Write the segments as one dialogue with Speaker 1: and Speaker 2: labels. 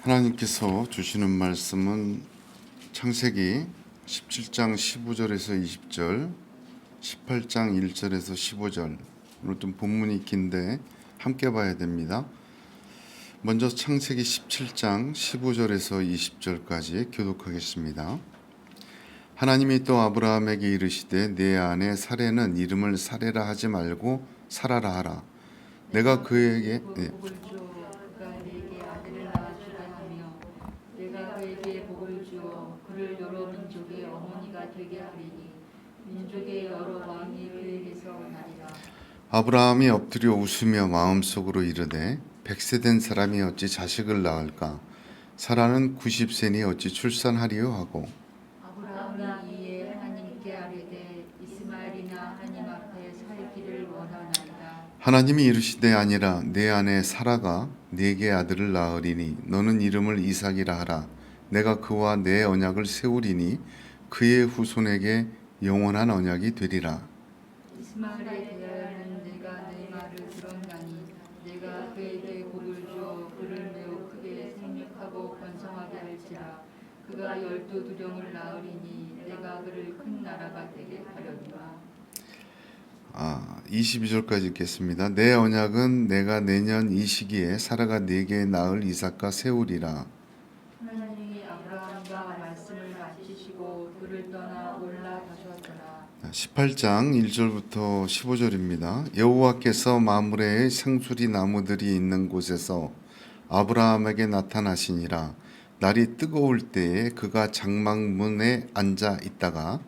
Speaker 1: 하나님께서 주시는 말씀은 창세기 17장 15절에서 20절, 18장 1절에서 15절. 오늘 좀 본문이 긴데 함께 봐야 됩니다. 먼저 창세기 17장 15절에서 20절까지 교독하겠습니다. 하나님이 또 아브라함에게 이르시되 내 아내 사레는 이름을 사레라 하지 말고 사라라 하라. 내가 그에게
Speaker 2: 복을 주어 그를 여러 민족의 어머니가 되게 하리니 민족의 여러 왕이 그에게서 나리라.
Speaker 1: 아브라함이 엎드려 웃으며 마음속으로 이르되 100세 사람이 어찌 자식을 낳을까? 사라는 90세니 어찌 출산하리요 하고
Speaker 2: 아브라함이 이에 하나님께 아뢰되 이스마엘이나 하나님 앞에 살기를 원하나이다.
Speaker 1: 하나님이 이르시되 아니라 내 아내 사라가 네게 아들을 낳으리니 너는 이름을 이삭이라 하라. 내가 그와 내 언약을 세우리니 그의 후손에게 영원한 언약이 되리라.
Speaker 2: 이스마엘에 대하여는 내가 내 말을 들었나니 내가 그에게 복을 주어 그를 매우 크게 생육하고 번성하게 할지라. 그가 12두령을 낳으리니 내가 그를 큰 나라가 되게 하려니와.
Speaker 1: 22절까지 읽겠습니다. 내 언약은 내가 내년 이 시기에 사라가 네게 낳을 이삭과 세우리라.
Speaker 2: 하나님이 아브라함과 말씀을 마치시고 그를 떠나 올라가셨더라.
Speaker 1: 18장 1절부터 15절입니다. 여호와께서 마므레의 상수리 나무들이 있는 곳에서 아브라함에게 나타나시니라. 날이 뜨거울 때에 그가 장막문에 앉아 있다가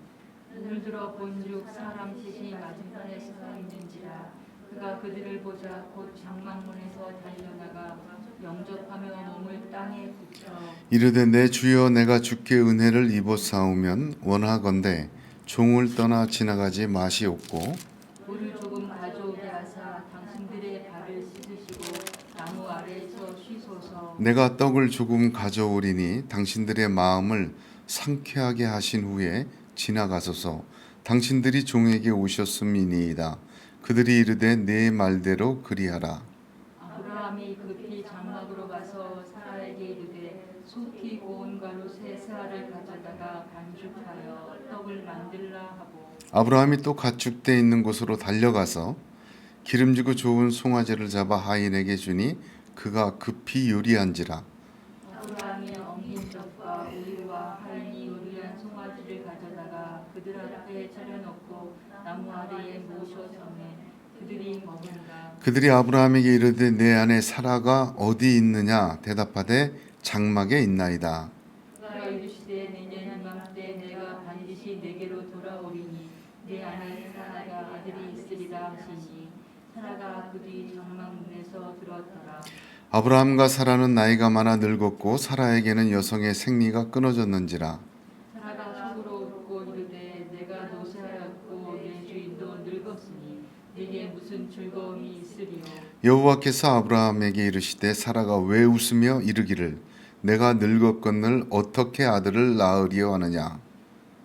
Speaker 2: 눈을 들어 본즉 사람 셋이 맞은편에 서 있는지라. 그가 그들을 보자 곧 장막문에서 달려나가 영접하며 몸을 땅에 붙여
Speaker 1: 이르되 내 주여 내가 주께 은혜를 입어사오면 원하건대 종을 떠나 지나가지 마시옵고
Speaker 2: 물을 조금 가져오게 하사 당신들의 발을 씻으시고 나무 아래에서 쉬소서.
Speaker 1: 내가 떡을 조금 가져오리니 당신들의 마음을 상쾌하게 하신 후에 지나가소서. 당신들이 종에게 오셨음이니이다. 그들이 이르되 내 말대로 그리하라.
Speaker 2: 아브라함이 급히 장막으로 가서 사라에게 이르되 속히 고운 가루 세 세알을 가져다가 반죽하여 떡을 만들라 하고
Speaker 1: 아브라함이 또 가축대 있는 곳으로 달려가서 기름지고 좋은 송아지를 잡아 하인에게 주니 그가 급히 요리한지라.
Speaker 2: 아브라함이 엉킨 떡과 우유와 하인이 요리한 송아지를 가져다가 그들 앞에 차려놓고 나무 아래에 모셔서매 그들이 먹은다.
Speaker 1: 그들이 아브라함에게 이르되 내 아내 사라가 어디 있느냐 대답하되 장막에 있나이다.
Speaker 2: 그가 이르시되 내년 이맘때 내가 반드시 내게로 돌아오리니 내 아내 사라가 아들이 있으리라 하시니 사라가 그 뒤 장막문에서 들었더라.
Speaker 1: 아브라함과 사라는 나이가 많아 늙었고 사라에게는 여성의 생리가 끊어졌는지라.
Speaker 2: 사라가 속으로 웃고 이르되 내가 노쇠하였고 내 주인도 늙었으니 내게 무슨 즐거움이 있으리요.
Speaker 1: 여호와께서 아브라함에게 이르시되 사라가 왜 웃으며 이르기를 내가 늙었거늘 어떻게 아들을 낳으리요 하느냐.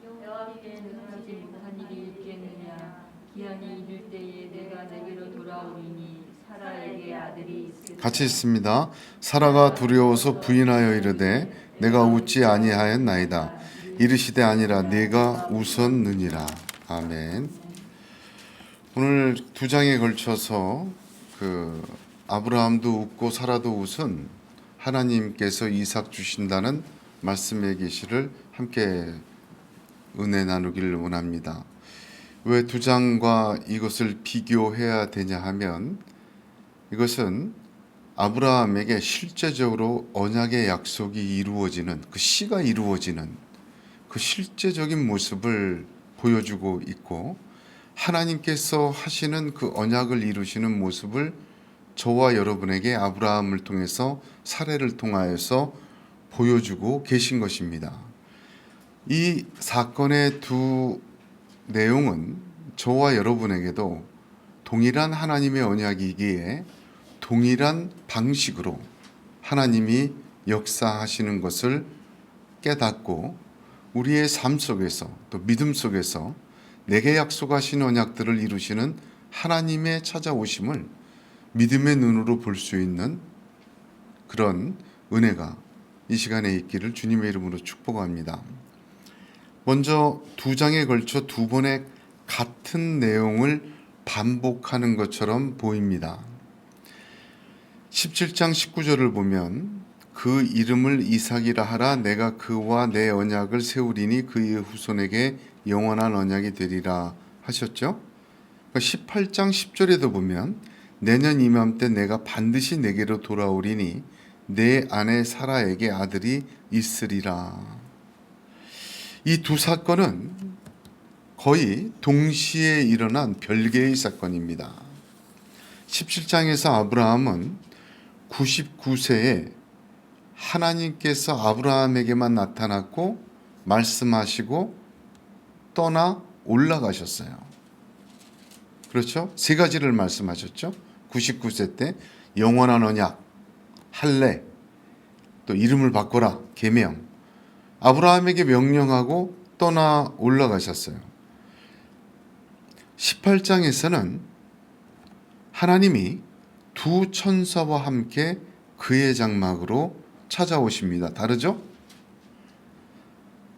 Speaker 2: 여호와께 능하지 못한 일이 있겠느냐. 기한이 이를 때에 내가 내게로 돌아오리니 사라에게 아들이 있으리라.
Speaker 1: 같이 있습니다. 사라가 두려워서 부인하여 이르되 내가 웃지 아니하였나이다. 이르시되 아니라 네가 웃었느니라. 아멘. 오늘 두 장에 걸쳐서 아브라함도 웃고 사라도 웃은 하나님께서 이삭 주신다는 말씀의 계시를 함께 은혜 나누기를 원합니다. 왜 두 장과 이것을 비교해야 되냐 하면 이것은 아브라함에게 실제적으로 언약의 약속이 이루어지는 그 시가 이루어지는 그 실제적인 모습을 보여주고 있고 하나님께서 하시는 그 언약을 이루시는 모습을 저와 여러분에게 아브라함을 통해서 사례를 통하여서 보여주고 계신 것입니다. 이 사건의 두 내용은 저와 여러분에게도 동일한 하나님의 언약이기에 동일한 방식으로 하나님이 역사하시는 것을 깨닫고 우리의 삶 속에서 또 믿음 속에서 내게 약속하신 언약들을 이루시는 하나님의 찾아오심을 믿음의 눈으로 볼 수 있는 그런 은혜가 이 시간에 있기를 주님의 이름으로 축복합니다. 먼저 2장에 걸쳐 2번의 같은 내용을 반복하는 것처럼 보입니다. 17장 19절을 보면 그 이름을 이삭이라 하라 내가 그와 내 언약을 세우리니 그의 후손에게 영원한 언약이 되리라 하셨죠. 18장 10절에도 보면 내년 이맘때 내가 반드시 내게로 돌아오리니 내 아내 사라에게 아들이 있으리라. 이 두 사건은 거의 동시에 일어난 별개의 사건입니다. 17장에서 아브라함은 99세에 하나님께서 아브라함에게만 나타났고 말씀하시고 떠나 올라가셨어요. 그렇죠? 세 가지를 말씀하셨죠. 99세 때 영원한 언약, 할례, 또 이름을 바꿔라, 계명. 아브라함에게 명령하고 떠나 올라가셨어요. 18장에서는 하나님이 두 천사와 함께 그의 장막으로 찾아오십니다. 다르죠?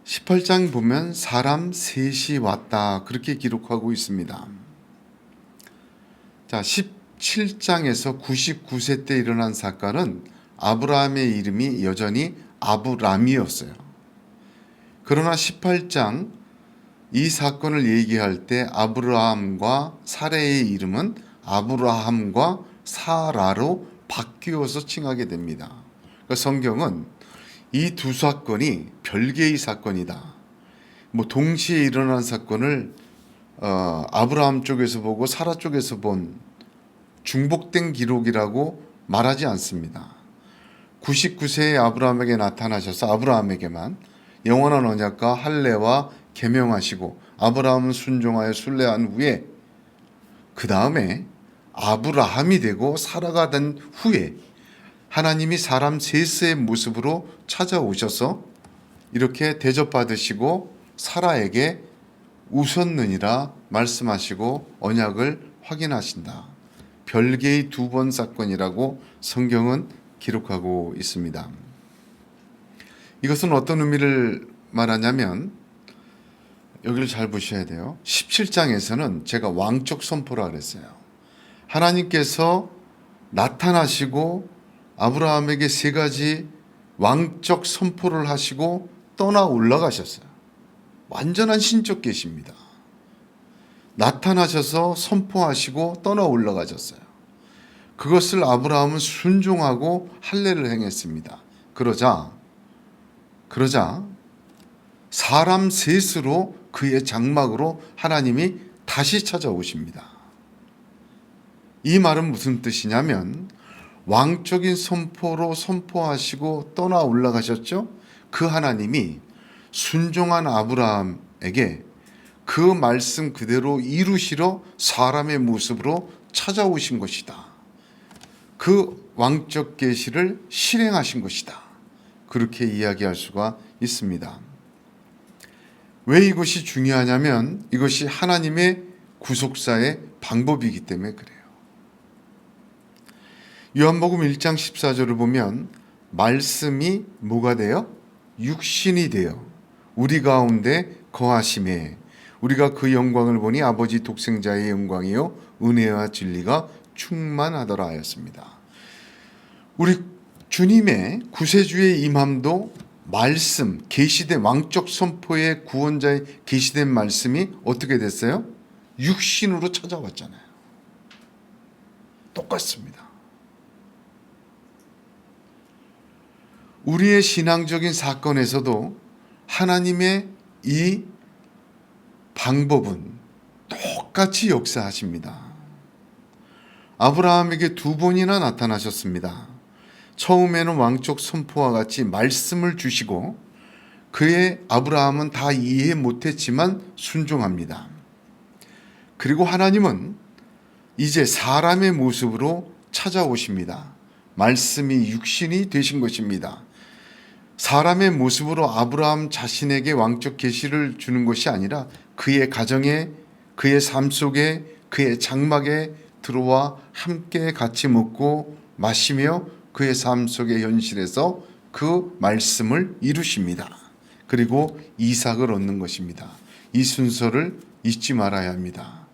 Speaker 1: 18장 보면 사람 셋이 왔다 그렇게 기록하고 있습니다. 자, 17장에서 99세 때 일어난 사건은 아브라함의 이름이 여전히 아브람이었어요. 그러나 18장 이 사건을 얘기할 때 아브라함과 사레의 이름은 아브라함과 사라로 바뀌어서 칭하게 됩니다. 그러니까 성경은 이 두 사건이 별개의 사건이다. 동시에 일어난 사건을 아브라함 쪽에서 보고 사라 쪽에서 본 중복된 기록이라고 말하지 않습니다. 99세의 아브라함에게 나타나셔서 아브라함에게만 영원한 언약과 할례와 계명하시고 아브라함은 순종하여 순례한 후에 그 다음에 아브라함이 되고 사라가 된 후에 하나님이 사람 셋의 모습으로 찾아오셔서 이렇게 대접받으시고 사라에게 웃었느니라 말씀하시고 언약을 확인하신다. 별개의 2번 사건이라고 성경은 기록하고 있습니다. 이것은 어떤 의미를 말하냐면 여기를 잘 보셔야 돼요. 17장에서는 제가 왕적 선포라 그랬어요. 하나님께서 나타나시고 아브라함에게 3가지 왕적 선포를 하시고 떠나 올라가셨어요. 완전한 신적 계시입니다. 나타나셔서 선포하시고 떠나 올라가셨어요. 그것을 아브라함은 순종하고 할례를 행했습니다. 그러자 사람 셋으로 그의 장막으로 하나님이 다시 찾아오십니다. 이 말은 무슨 뜻이냐면 왕적인 선포로 선포하시고 떠나 올라가셨죠? 그 하나님이 순종한 아브라함에게 그 말씀 그대로 이루시러 사람의 모습으로 찾아오신 것이다. 그 왕적 계시를 실행하신 것이다. 그렇게 이야기할 수가 있습니다. 왜 이것이 중요하냐면 이것이 하나님의 구속사의 방법이기 때문에 그래요. 요한복음 1장 14절을 보면 말씀이 뭐가 돼요? 육신이 되어 우리 가운데 거하심에 우리가 그 영광을 보니 아버지 독생자의 영광이요 은혜와 진리가 충만하더라 하였습니다. 우리 주님의 구세주의 임함도 말씀, 계시된 왕적 선포의 구원자의 계시된 말씀이 어떻게 됐어요? 육신으로 찾아왔잖아요. 똑같습니다. 우리의 신앙적인 사건에서도 하나님의 이 방법은 똑같이 역사하십니다. 아브라함에게 2번이나 나타나셨습니다. 처음에는 왕적 선포와 같이 말씀을 주시고 그의 아브라함은 다 이해 못했지만 순종합니다. 그리고 하나님은 이제 사람의 모습으로 찾아오십니다. 말씀이 육신이 되신 것입니다. 사람의 모습으로 아브라함 자신에게 왕적 계시를 주는 것이 아니라 그의 가정에, 그의 삶 속에, 그의 장막에 들어와 함께 같이 먹고 마시며 그의 삶 속의 현실에서 그 말씀을 이루십니다. 그리고 이삭을 얻는 것입니다. 이 순서를 잊지 말아야 합니다.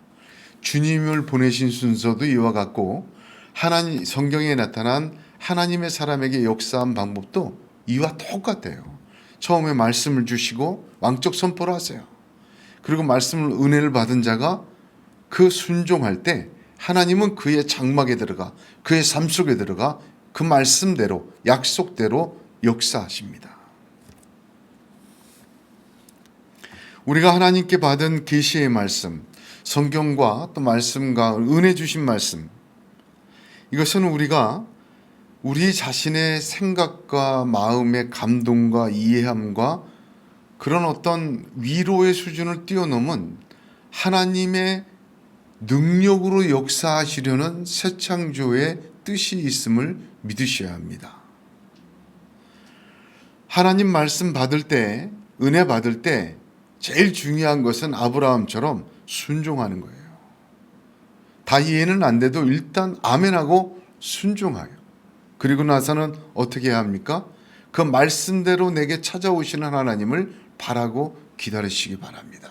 Speaker 1: 주님을 보내신 순서도 이와 같고 하나님 성경에 나타난 하나님의 사람에게 역사한 방법도 이와 똑같아요. 처음에 말씀을 주시고 왕적 선포를 하세요. 그리고 말씀을 은혜를 받은 자가 그 순종할 때 하나님은 그의 장막에 들어가 그의 삶 속에 들어가 그 말씀대로 약속대로 역사하십니다. 우리가 하나님께 받은 계시의 말씀, 성경과 또 말씀과 은혜 주신 말씀, 이것은 우리가 우리 자신의 생각과 마음의 감동과 이해함과 그런 어떤 위로의 수준을 뛰어넘은 하나님의 능력으로 역사하시려는 새 창조의 뜻이 있음을 믿으셔야 합니다. 하나님 말씀 받을 때, 은혜 받을 때 제일 중요한 것은 아브라함처럼 순종하는 거예요. 다 이해는 안 돼도 일단 아멘하고 순종하여. 그리고 나서는 어떻게 해야 합니까? 그 말씀대로 내게 찾아오시는 하나님을 바라고 기다리시기 바랍니다.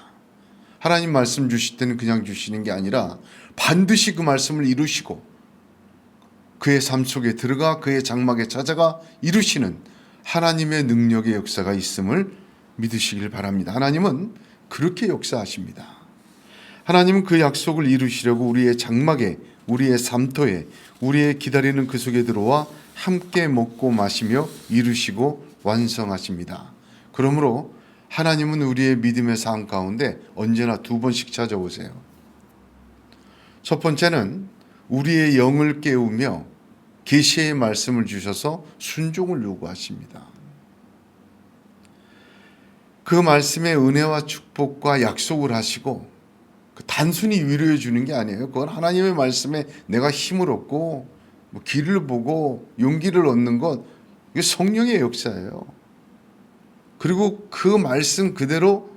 Speaker 1: 하나님 말씀 주실 때는 그냥 주시는 게 아니라 반드시 그 말씀을 이루시고 그의 삶 속에 들어가 그의 장막에 찾아가 이루시는 하나님의 능력의 역사가 있음을 믿으시길 바랍니다. 하나님은 그렇게 역사하십니다. 하나님은 그 약속을 이루시려고 우리의 장막에, 우리의 삶터에, 우리의 기다리는 그 속에 들어와 함께 먹고 마시며 이루시고 완성하십니다. 그러므로 하나님은 우리의 믿음의 삶 가운데 언제나 두 번씩 찾아오세요. 첫 번째는 우리의 영을 깨우며 계시의 말씀을 주셔서 순종을 요구하십니다. 그 말씀의 은혜와 축복과 약속을 하시고 단순히 위로해 주는 게 아니에요. 그건 하나님의 말씀에 내가 힘을 얻고 길을 보고 용기를 얻는 것, 이게 성령의 역사예요. 그리고 그 말씀 그대로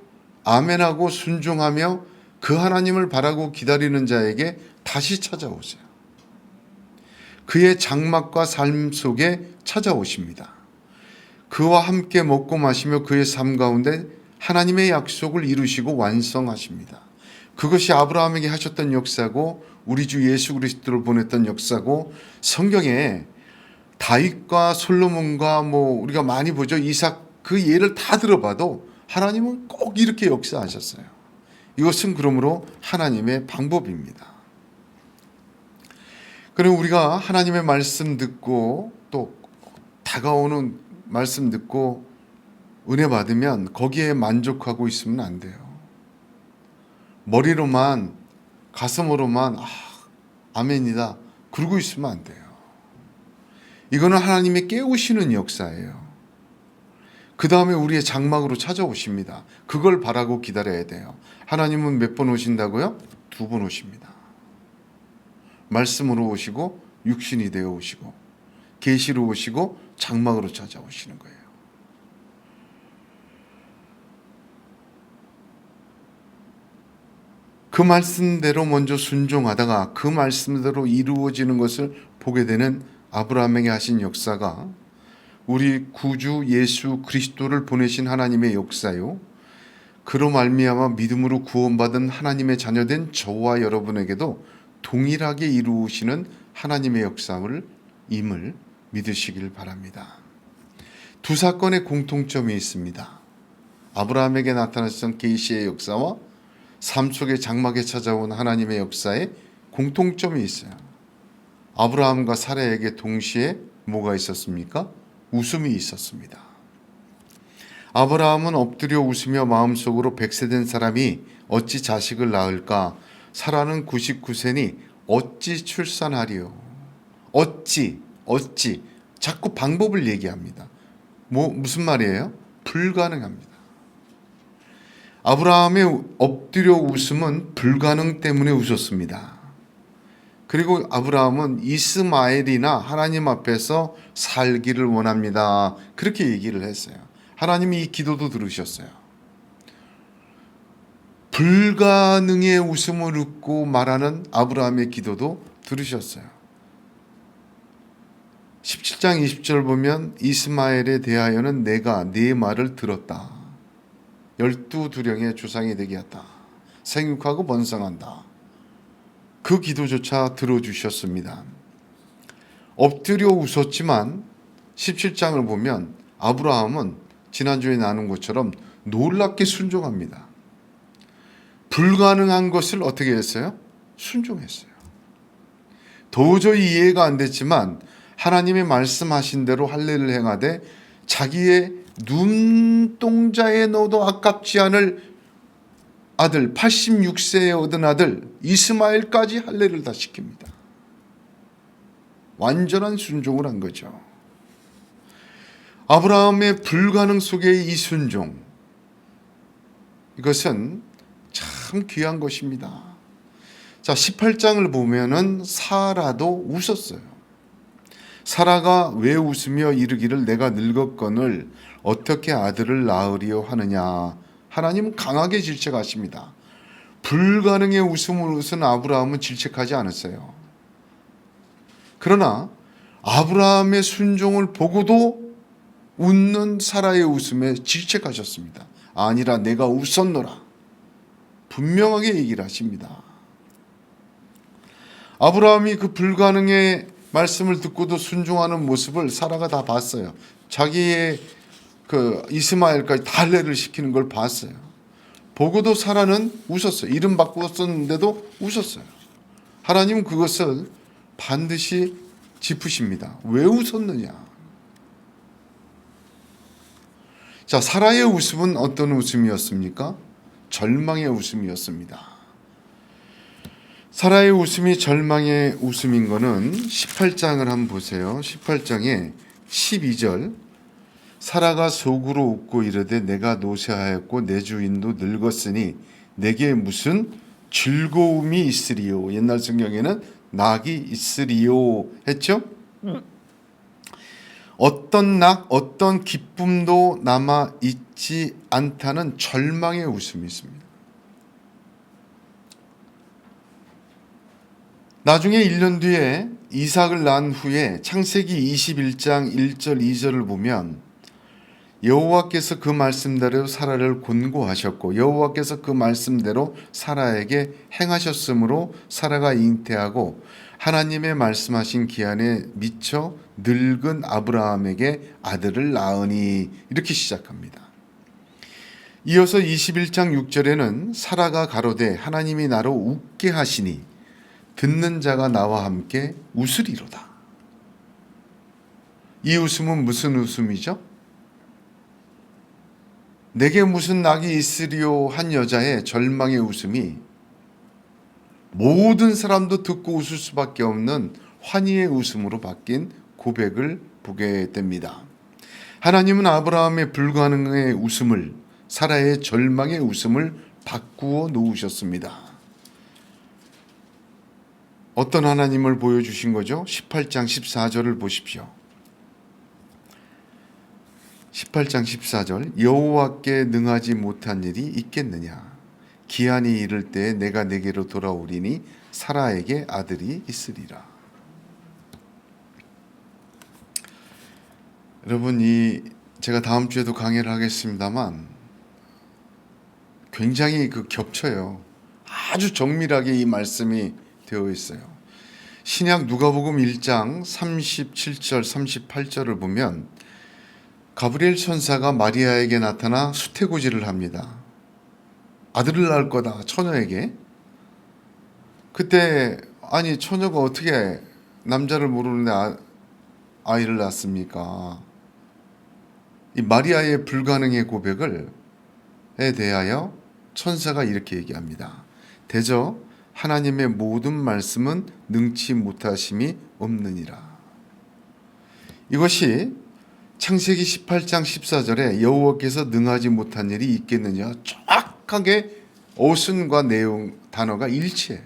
Speaker 1: 아멘하고 순종하며 그 하나님을 바라고 기다리는 자에게 다시 찾아오세요. 그의 장막과 삶 속에 찾아오십니다. 그와 함께 먹고 마시며 그의 삶 가운데 하나님의 약속을 이루시고 완성하십니다. 그것이 아브라함에게 하셨던 역사고 우리 주 예수 그리스도를 보냈던 역사고 성경에 다윗과 솔로몬과 우리가 많이 보죠. 이삭 그 예를 다 들어봐도 하나님은 꼭 이렇게 역사하셨어요. 이것은 그러므로 하나님의 방법입니다. 그럼 우리가 하나님의 말씀 듣고 또 다가오는 말씀 듣고 은혜 받으면 거기에 만족하고 있으면 안 돼요. 머리로만 가슴으로만 아멘이다 그러고 있으면 안 돼요. 이거는 하나님의 깨우시는 역사예요. 그 다음에 우리의 장막으로 찾아오십니다. 그걸 바라고 기다려야 돼요. 하나님은 몇 번 오신다고요? 2번 오십니다. 말씀으로 오시고 육신이 되어 오시고 계시로 오시고 장막으로 찾아오시는 거예요. 그 말씀대로 먼저 순종하다가 그 말씀대로 이루어지는 것을 보게 되는 아브라함에게 하신 역사가 우리 구주 예수 그리스도를 보내신 하나님의 역사요. 그로 말미암아 믿음으로 구원받은 하나님의 자녀된 저와 여러분에게도 동일하게 이루시는 하나님의 역사를 임을 믿으시길 바랍니다. 두 사건의 공통점이 있습니다. 아브라함에게 나타났던 계시의 역사와 삶 속의 장막에 찾아온 하나님의 역사에 공통점이 있어요. 아브라함과 사라에게 동시에 뭐가 있었습니까? 웃음이 있었습니다. 아브라함은 엎드려 웃으며 마음속으로 100세 된 사람이 어찌 자식을 낳을까? 사라는 99세니 어찌 출산하리요? 어찌 자꾸 방법을 얘기합니다. 무슨 말이에요? 불가능합니다. 아브라함의 엎드려 웃음은 불가능 때문에 웃었습니다. 그리고 아브라함은 이스마엘이나 하나님 앞에서 살기를 원합니다. 그렇게 얘기를 했어요. 하나님이 이 기도도 들으셨어요. 불가능의 웃음을 웃고 말하는 아브라함의 기도도 들으셨어요. 17장 20절 보면 이스마엘에 대하여는 내가 네 말을 들었다. 12두령의 조상이 되게 했다. 생육하고 번성한다. 그 기도조차 들어주셨습니다. 엎드려 웃었지만 17장을 보면 아브라함은 지난주에 나눈 것처럼 놀랍게 순종합니다. 불가능한 것을 어떻게 했어요? 순종했어요. 도저히 이해가 안 됐지만 하나님의 말씀하신 대로 할례를 행하되 자기의 눈동자에 넣어도 아깝지 않을 아들 86세에 얻은 아들 이스마엘까지 할례를 다 시킵니다. 완전한 순종을 한 거죠. 아브라함의 불가능 속의 이 순종, 이것은 참 귀한 것입니다. 자, 18장을 보면은 사라도 웃었어요. 사라가 왜 웃으며 이르기를 내가 늙었거늘 어떻게 아들을 낳으리요 하느냐. 하나님은 강하게 질책하십니다. 불가능의 웃음을 웃은 아브라함은 질책하지 않았어요. 그러나 아브라함의 순종을 보고도 웃는 사라의 웃음에 질책하셨습니다. 아니라 내가 웃었노라. 분명하게 얘기를 하십니다. 아브라함이 그 불가능의 말씀을 듣고도 순종하는 모습을 사라가 다 봤어요. 자기의 그 이스마엘까지 다 할례를 시키는 걸 봤어요. 보고도 사라는 웃었어요. 이름 바꾸었었는데도 웃었어요. 하나님은 그것을 반드시 짚으십니다. 왜 웃었느냐? 자, 사라의 웃음은 어떤 웃음이었습니까? 절망의 웃음이었습니다. 사라의 웃음이 절망의 웃음인 거는 18장을 한번 보세요. 18장에 12절 사라가 속으로 웃고 이르되 내가 노쇠하였고 내 주인도 늙었으니 내게 무슨 즐거움이 있으리요. 옛날 성경에는 낙이 있으리요 했죠. 어떤 낙, 어떤 기쁨도 남아 있지 않다는 절망의 웃음이 있습니다. 나중에 1년 뒤에 이삭을 낳은 후에 창세기 21장 1절 2절을 보면 여호와께서 그 말씀대로 사라를 곤고하셨고 여호와께서 그 말씀대로 사라에게 행하셨으므로 사라가 잉태하고 하나님의 말씀하신 기한에 미쳐 늙은 아브라함에게 아들을 낳으니 이렇게 시작합니다. 이어서 21장 6절에는 사라가 가로되 하나님이 나로 웃게 하시니 듣는 자가 나와 함께 웃으리로다. 이 웃음은 무슨 웃음이죠? 내게 무슨 낙이 있으리요 한 여자의 절망의 웃음이 모든 사람도 듣고 웃을 수밖에 없는 환희의 웃음으로 바뀐 고백을 보게 됩니다. 하나님은 아브라함의 불가능의 웃음을 사라의 절망의 웃음을 바꾸어 놓으셨습니다. 어떤 하나님을 보여주신 거죠? 18장 14절을 보십시오. 18장 14절 여호와께 능하지 못한 일이 있겠느냐 기한이 이를 때에 내가 내게로 돌아오리니 사라에게 아들이 있으리라. 여러분, 제가 다음 주에도 강의를 하겠습니다만 굉장히 겹쳐요. 아주 정밀하게 이 말씀이 되어 있어요. 신약 누가복음 1장 37절 38절을 보면 가브리엘 천사가 마리아에게 나타나 수태고지를 합니다. 아들을 낳을 거다, 처녀에게. 그때 아니 처녀가 어떻게 남자를 모르는데 아이를 낳습니까? 이 마리아의 불가능의 고백에 대하여 천사가 이렇게 얘기합니다. 대저 하나님의 모든 말씀은 능치 못하심이 없느니라. 이것이 창세기 18장 14절에 여호와께서 능하지 못한 일이 있겠느냐 정확하게 어순과 내용 단어가 일치해요.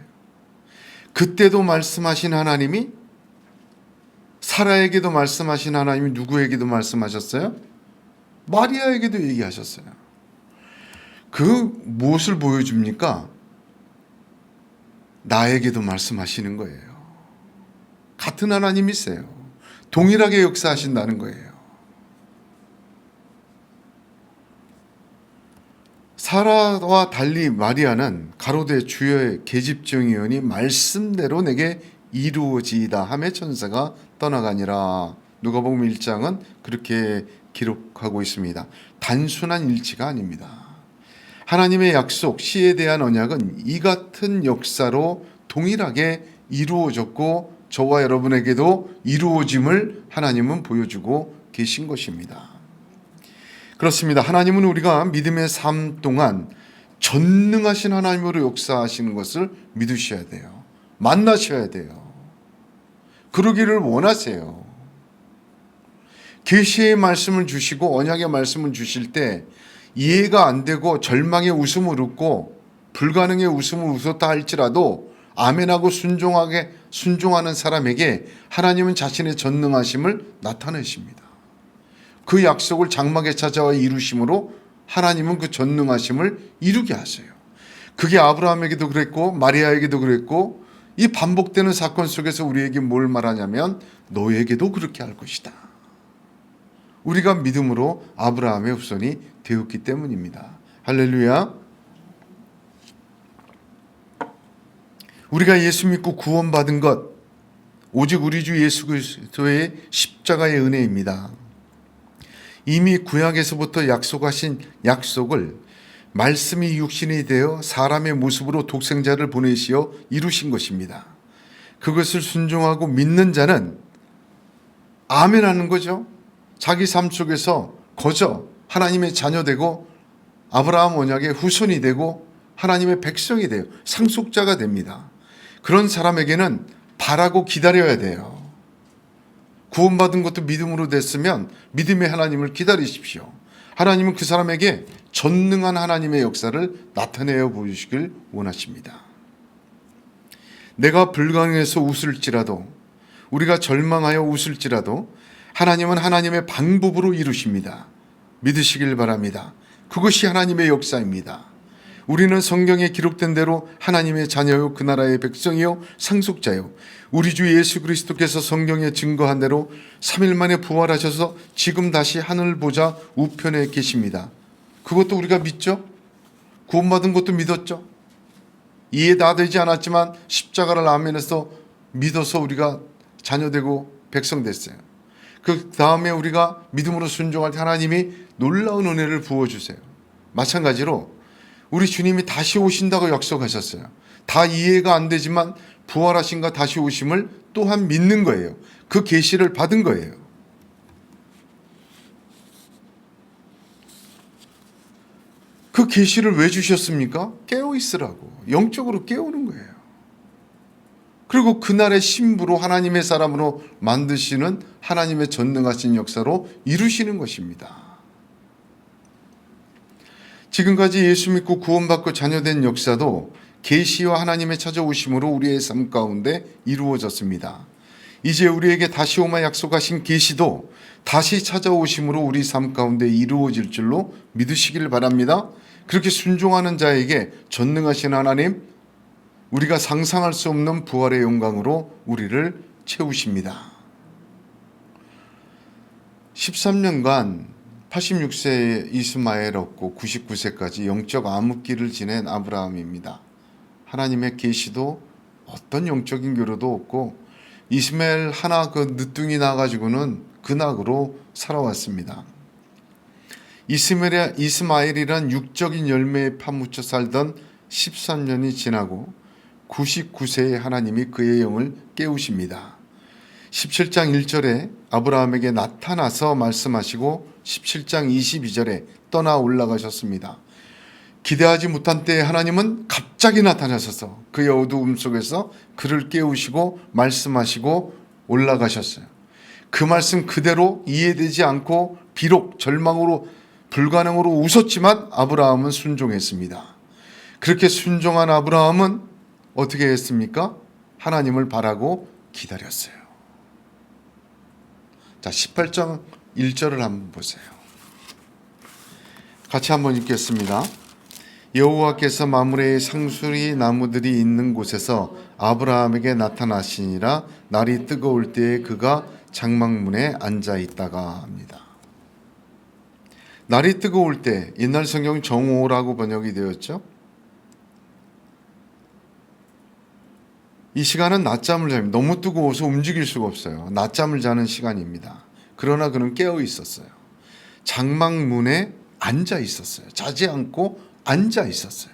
Speaker 1: 그때도 말씀하신 하나님이 사라에게도 말씀하신 하나님이 누구에게도 말씀하셨어요? 마리아에게도 얘기하셨어요. 그 무엇을 보여줍니까? 나에게도 말씀하시는 거예요. 같은 하나님이세요. 동일하게 역사하신다는 거예요. 사라와 달리 마리아는 가로되 주여의 계집종이오니 말씀대로 내게 이루어지이다 하며 천사가 떠나가니라. 누가복음 1장은 그렇게 기록하고 있습니다. 단순한 일치가 아닙니다. 하나님의 약속, 시에 대한 언약은 이 같은 역사로 동일하게 이루어졌고 저와 여러분에게도 이루어짐을 하나님은 보여주고 계신 것입니다. 그렇습니다. 하나님은 우리가 믿음의 삶 동안 전능하신 하나님으로 역사하시는 것을 믿으셔야 돼요. 만나셔야 돼요. 그러기를 원하세요. 계시의 말씀을 주시고 언약의 말씀을 주실 때 이해가 안 되고 절망의 웃음을 웃고 불가능의 웃음을 웃었다 할지라도 아멘하고 순종하는 사람에게 하나님은 자신의 전능하심을 나타내십니다. 그 약속을 장막에 찾아와 이루심으로 하나님은 그 전능하심을 이루게 하세요. 그게 아브라함에게도 그랬고 마리아에게도 그랬고 이 반복되는 사건 속에서 우리에게 뭘 말하냐면 너에게도 그렇게 할 것이다. 우리가 믿음으로 아브라함의 후손이 되었기 때문입니다. 할렐루야. 우리가 예수 믿고 구원받은 것 오직 우리 주 예수 그리스도의 십자가의 은혜입니다. 이미 구약에서부터 약속하신 약속을 말씀이 육신이 되어 사람의 모습으로 독생자를 보내시어 이루신 것입니다. 그것을 순종하고 믿는 자는 아멘하는 거죠. 자기 삶 속에서 거저 하나님의 자녀되고 아브라함 언약의 후손이 되고 하나님의 백성이 돼요. 상속자가 됩니다. 그런 사람에게는 바라고 기다려야 돼요. 구원받은 것도 믿음으로 됐으면 믿음의 하나님을 기다리십시오. 하나님은 그 사람에게 전능한 하나님의 역사를 나타내어 보이시길 원하십니다. 내가 불가능해서 웃을지라도 우리가 절망하여 웃을지라도 하나님은 하나님의 방법으로 이루십니다. 믿으시길 바랍니다. 그것이 하나님의 역사입니다. 우리는 성경에 기록된 대로 하나님의 자녀요 그 나라의 백성이요 상속자요 우리 주 예수 그리스도께서 성경에 증거한 대로 3일 만에 부활하셔서 지금 다시 하늘 보좌 우편에 계십니다. 그것도 우리가 믿죠? 구원받은 것도 믿었죠? 이해 다 되지 않았지만 십자가를 아멘해서 믿어서 우리가 자녀되고 백성 됐어요. 그 다음에 우리가 믿음으로 순종할 때 하나님이 놀라운 은혜를 부어주세요. 마찬가지로 우리 주님이 다시 오신다고 약속하셨어요. 다 이해가 안 되지만 부활하신가 다시 오심을 또한 믿는 거예요. 그 계시를 받은 거예요. 그 계시를 왜 주셨습니까? 깨어 있으라고. 영적으로 깨우는 거예요. 그리고 그날의 신부로 하나님의 사람으로 만드시는 하나님의 전능하신 역사로 이루시는 것입니다. 지금까지 예수 믿고 구원받고 자녀된 역사도 계시와 하나님의 찾아오심으로 우리의 삶 가운데 이루어졌습니다. 이제 우리에게 다시 오마 약속하신 계시도 다시 찾아오심으로 우리 삶 가운데 이루어질 줄로 믿으시길 바랍니다. 그렇게 순종하는 자에게 전능하신 하나님, 우리가 상상할 수 없는 부활의 영광으로 우리를 채우십니다. 13년간 86세에 이스마엘 얻고 99세까지 영적 암흑기를 지낸 아브라함입니다. 하나님의 계시도 어떤 영적인 교류도 없고 이스마엘 하나 그 늦둥이 나가지고는 근학으로 살아왔습니다. 이스마엘이란 육적인 열매에 파묻혀 살던 13년이 지나고 99세에 하나님이 그의 영을 깨우십니다. 17장 1절에 아브라함에게 나타나서 말씀하시고 17장 22절에 떠나 올라가셨습니다. 기대하지 못한 때에 하나님은 갑자기 나타나셔서 그의 어두움 속에서 그를 깨우시고 말씀하시고 올라가셨어요. 그 말씀 그대로 이해되지 않고 비록 절망으로 불가능으로 웃었지만 아브라함은 순종했습니다. 그렇게 순종한 아브라함은 어떻게 했습니까? 하나님을 바라고 기다렸어요. 자, 18장 1절을 한번 보세요. 같이 한번 읽겠습니다. 여호와께서 마므레의 상수리 나무들이 있는 곳에서 아브라함에게 나타나시니라. 날이 뜨거울 때에 그가 장막문에 앉아 있다가 합니다. 날이 뜨거울 때, 옛날 성경 정오라고 번역이 되었죠. 이 시간은 낮잠을 잡니다. 너무 뜨거워서 움직일 수가 없어요. 낮잠을 자는 시간입니다. 그러나 그는 깨어 있었어요. 장막문에 앉아 있었어요. 자지 않고 앉아 있었어요.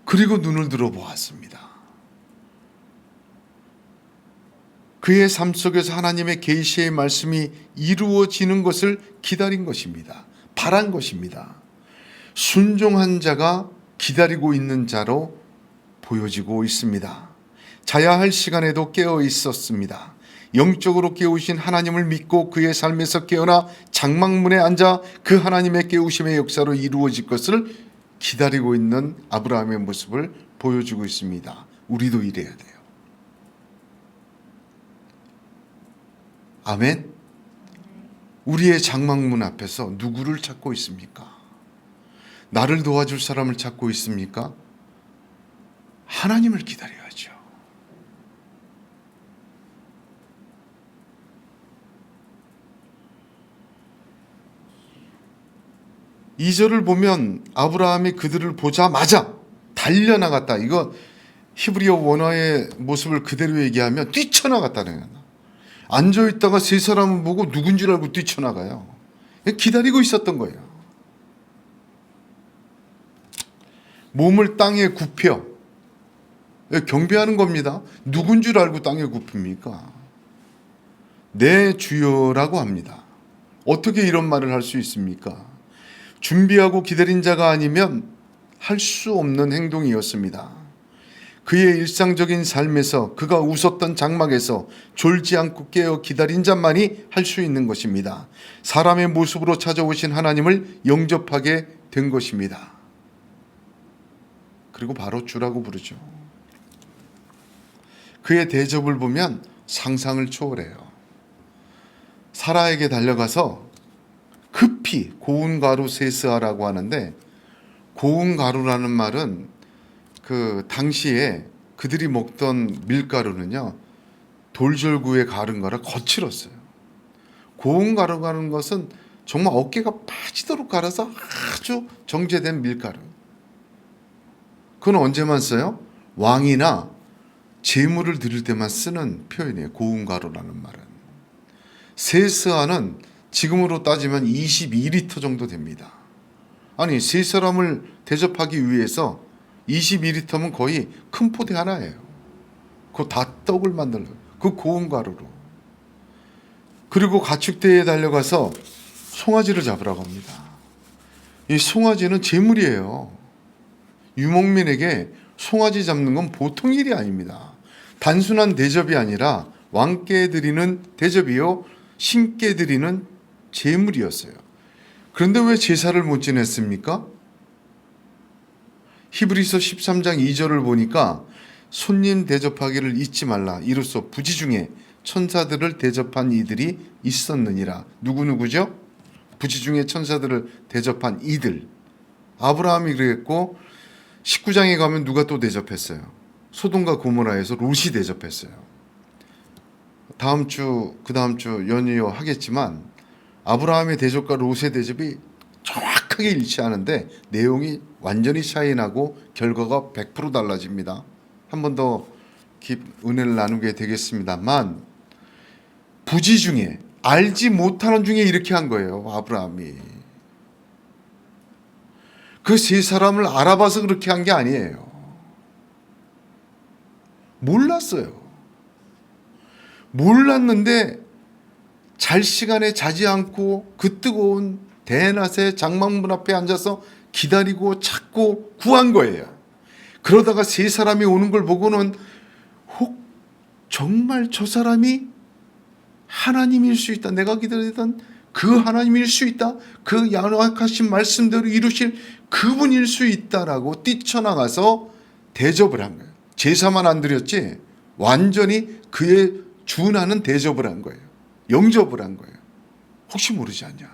Speaker 1: 그리고 눈을 들어 보았습니다. 그의 삶 속에서 하나님의 계시의 말씀이 이루어지는 것을 기다린 것입니다. 바란 것입니다. 순종한 자가 기다리고 있는 자로 보여지고 있습니다. 자야 할 시간에도 깨어 있었습니다. 영적으로 깨우신 하나님을 믿고 그의 삶에서 깨어나 장막문에 앉아 그 하나님의 깨우심의 역사로 이루어질 것을 기다리고 있는 아브라함의 모습을 보여주고 있습니다. 우리도 이래야 돼요. 아멘. 우리의 장막문 앞에서 누구를 찾고 있습니까? 나를 도와줄 사람을 찾고 있습니까? 하나님을 기다려야죠. 이 절을 보면 아브라함이 그들을 보자마자 달려나갔다. 이거 히브리어 원어의 모습을 그대로 얘기하면 뛰쳐나갔다는 거예요. 앉아있다가 세 사람을 보고 누군 줄 알고 뛰쳐나가요. 기다리고 있었던 거예요. 몸을 땅에 굽혀 경배하는 겁니다. 누군 줄 알고 땅에 굽힙니까? 내 주여라고 합니다. 어떻게 이런 말을 할 수 있습니까? 준비하고 기다린 자가 아니면 할 수 없는 행동이었습니다. 그의 일상적인 삶에서 그가 웃었던 장막에서 졸지 않고 깨어 기다린 자만이 할 수 있는 것입니다. 사람의 모습으로 찾아오신 하나님을 영접하게 된 것입니다. 그리고 바로 주라고 부르죠. 그의 대접을 보면 상상을 초월해요. 사라에게 달려가서 급히 고운 가루 세스하라고 하는데, 고운 가루라는 말은 그 당시에 그들이 먹던 밀가루는요, 돌절구에 갈은 거라 거칠었어요. 고운 가루라는 것은 정말 어깨가 빠지도록 갈아서 아주 정제된 밀가루. 그건 언제만 써요? 왕이나 제물을 드릴 때만 쓰는 표현이에요. 고운 가루라는 말은. 세스하는 지금으로 따지면 22리터 정도 됩니다. 아니, 세 사람을 대접하기 위해서 22리터면 거의 큰 포대 하나예요. 그거 다 떡을 만들어요. 그 고운 가루로. 그리고 가축대에 달려가서 송아지를 잡으라고 합니다. 이 송아지는 제물이에요. 유목민에게 송아지 잡는 건 보통 일이 아닙니다. 단순한 대접이 아니라 왕께 드리는 대접이요, 신께 드리는 제물이었어요. 그런데 왜 제사를 못 지냈습니까? 히브리서 13장 2절을 보니까 손님 대접하기를 잊지 말라. 이로써 부지 중에 천사들을 대접한 이들이 있었느니라. 누구누구죠? 부지 중에 천사들을 대접한 이들. 아브라함이 그랬고, 19장에 가면 누가 또 대접했어요? 소돔과 고모라에서 롯이 대접했어요. 다음 주, 그 다음 주 연이어 하겠지만 아브라함의 대접과 롯의 대접이 정확하게 일치하는데 내용이 완전히 차이나고 결과가 100% 달라집니다. 한 번 더 은혜를 나누게 되겠습니다만, 부지 중에, 알지 못하는 중에 이렇게 한 거예요. 아브라함이. 그 세 사람을 알아봐서 그렇게 한 게 아니에요. 몰랐어요. 몰랐는데 잘 시간에 자지 않고 그 뜨거운 대낮에 장막문 앞에 앉아서 기다리고 찾고 구한 거예요. 그러다가 세 사람이 오는 걸 보고는 혹 정말 저 사람이 하나님일 수 있다. 내가 기다리던 그 하나님일 수 있다. 그 양락하신 말씀대로 이루실 그분일 수 있다라고 뛰쳐나가서 대접을 한 거예요. 제사만 안 드렸지 완전히 그에 준하는 대접을 한 거예요. 영접을 한 거예요. 혹시 모르지 않냐?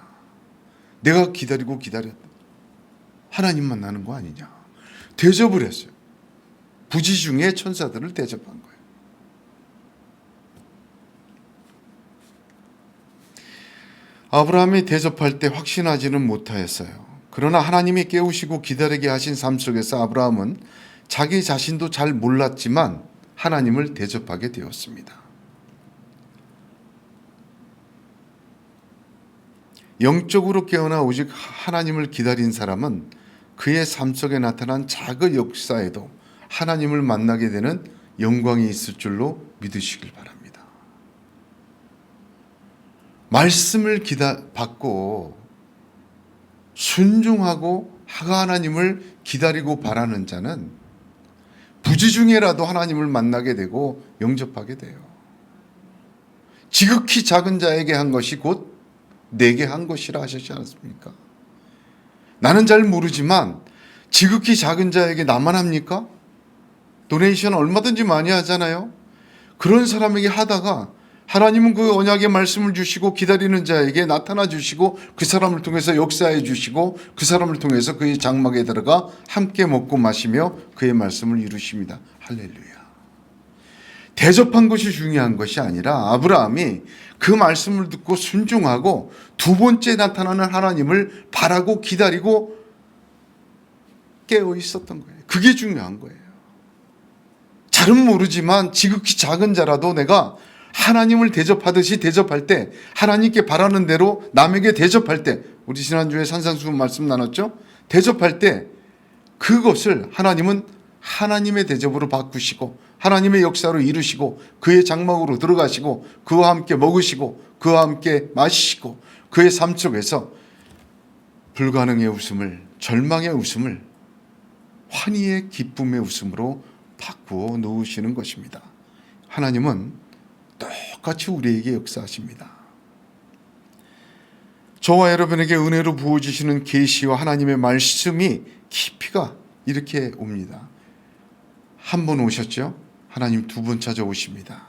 Speaker 1: 내가 기다리고 기다렸다. 하나님 만나는 거 아니냐? 대접을 했어요. 부지 중에 천사들을 대접한 거예요. 아브라함이 대접할 때 확신하지는 못하였어요. 그러나 하나님이 깨우시고 기다리게 하신 삶 속에서 아브라함은 자기 자신도 잘 몰랐지만 하나님을 대접하게 되었습니다. 영적으로 깨어나 오직 하나님을 기다린 사람은 그의 삶 속에 나타난 작은 역사에도 하나님을 만나게 되는 영광이 있을 줄로 믿으시길 바랍니다. 말씀을 받고 순종하고 하나님을 기다리고 바라는 자는 부지 중에라도 하나님을 만나게 되고 영접하게 돼요. 지극히 작은 자에게 한 것이 곧 내게 한 것이라 하셨지 않습니까? 나는 잘 모르지만 지극히 작은 자에게 나만 합니까? 도네이션 얼마든지 많이 하잖아요. 그런 사람에게 하다가 하나님은 그 언약의 말씀을 주시고 기다리는 자에게 나타나 주시고 그 사람을 통해서 역사해 주시고 그 사람을 통해서 그의 장막에 들어가 함께 먹고 마시며 그의 말씀을 이루십니다. 할렐루야. 대접한 것이 중요한 것이 아니라 아브라함이 그 말씀을 듣고 순종하고 두 번째 나타나는 하나님을 바라고 기다리고 깨어 있었던 거예요. 그게 중요한 거예요. 잘은 모르지만 지극히 작은 자라도 내가 하나님을 대접하듯이 대접할 때 하나님께 바라는 대로 남에게 대접할 때 우리 지난주에 산상수훈 말씀 나눴죠? 대접할 때 그것을 하나님은 하나님의 대접으로 바꾸시고 하나님의 역사로 이루시고 그의 장막으로 들어가시고 그와 함께 먹으시고 그와 함께 마시고 그의 삶 속에서 불가능의 웃음을 절망의 웃음을 환희의 기쁨의 웃음으로 바꾸어 놓으시는 것입니다. 하나님은 똑같이 우리에게 역사하십니다. 저와 여러분에게 은혜로 부어주시는 계시와 하나님의 말씀이 깊이가 이렇게 옵니다. 한 번 오셨죠? 하나님 두 번 찾아오십니다.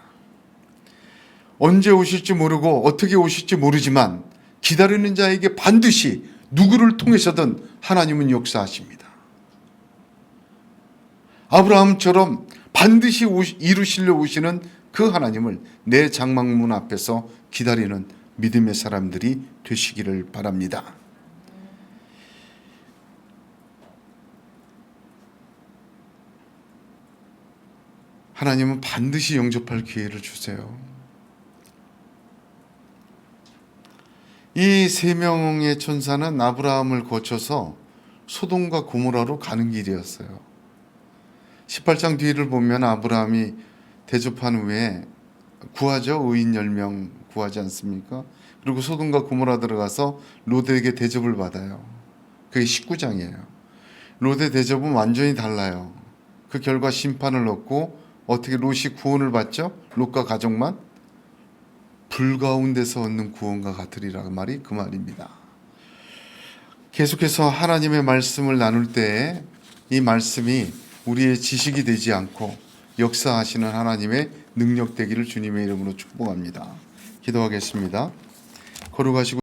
Speaker 1: 언제 오실지 모르고 어떻게 오실지 모르지만 기다리는 자에게 반드시 누구를 통해서든 하나님은 역사하십니다. 아브라함처럼 반드시 이루시려 오시는 그 하나님을 내 장막문 앞에서 기다리는 믿음의 사람들이 되시기를 바랍니다. 하나님은 반드시 영접할 기회를 주세요. 이 세 명의 천사는 아브라함을 거쳐서 소돔과 고모라로 가는 길이었어요. 18장 뒤를 보면 아브라함이 대접한 후에 구하죠. 의인 10명 구하지 않습니까? 그리고 소돔과 고모라 들어가서 롯에게 대접을 받아요. 그게 19장이에요. 롯의 대접은 완전히 달라요. 그 결과 심판을 얻고 어떻게 롯이 구원을 받죠? 롯과 가족만 불 가운데서 얻는 구원과 같으리라 말이 그 말입니다. 계속해서 하나님의 말씀을 나눌 때 이 말씀이 우리의 지식이 되지 않고 역사하시는 하나님의 능력 되기를 주님의 이름으로 축복합니다. 기도하겠습니다. 거룩하시고